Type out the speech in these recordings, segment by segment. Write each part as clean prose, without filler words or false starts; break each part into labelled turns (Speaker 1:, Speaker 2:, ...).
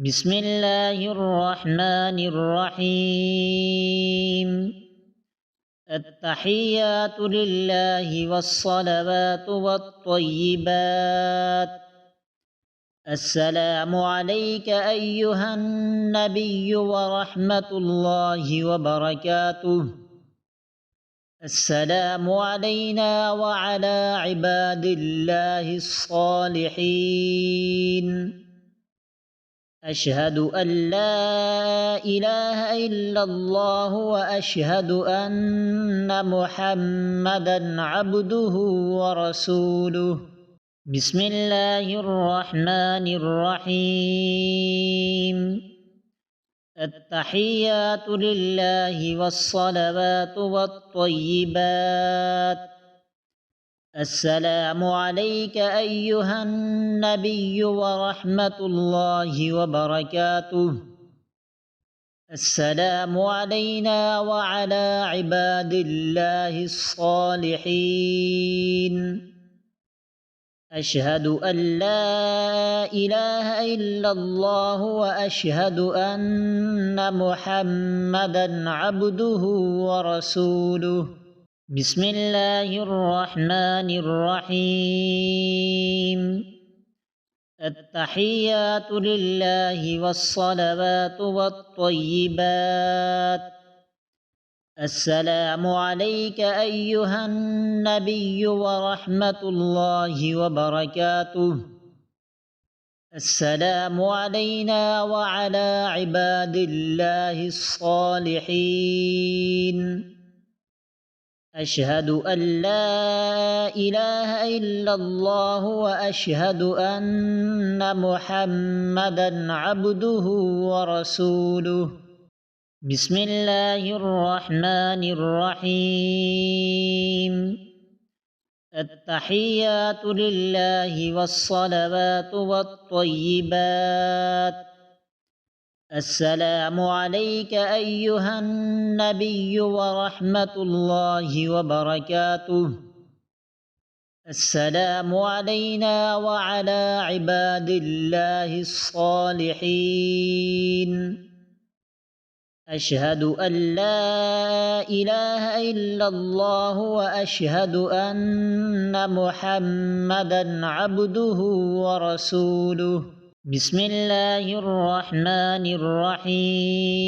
Speaker 1: بسم الله الرحمن الرحيم. التحيات لله والصلوات والطيبات. السلام عليك أيها النبي ورحمة الله وبركاته. السلام علينا وعلى عباد الله الصالحين. أشهد أن لا إله إلا الله وأشهد أن محمدًا عبده ورسوله. بسم الله الرحمن الرحيم. التحيات لله والصلوات والطيبات. السلام عليك أيها النبي ورحمة الله وبركاته. السلام علينا وعلى عباد الله الصالحين. أشهد أن لا إله إلا الله وأشهد أن محمدًا عبده ورسوله. بسم الله الرحمن الرحيم. التحيات لله والصلوات والطيبات. السلام عليك أيها النبي ورحمة الله وبركاته. السلام علينا وعلى عباد الله الصالحين. أشهد أن لا إله إلا الله وأشهد أن محمدًا عبده ورسوله. بسم الله الرحمن الرحيم. التحيات لله والصلوات والطيبات. السلام عليك أيها النبي ورحمة الله وبركاته. السلام علينا وعلى عباد الله الصالحين. أشهد أن لا إله إلا الله وأشهد أن محمدًا عبده ورسوله. بسم الله الرحمن الرحيم.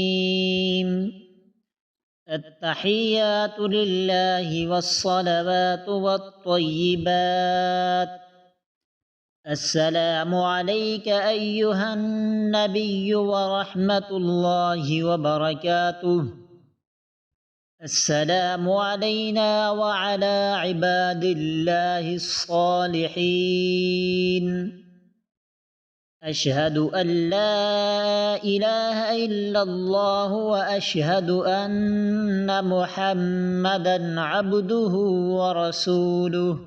Speaker 1: التحيات لله والصلوات والطيبات. السلام عليك أيها النبي ورحمة الله وبركاته. السلام علينا وعلى عباد الله الصالحين. أشهد أن لا إله إلا الله وأشهد أن محمدًا عبده ورسوله.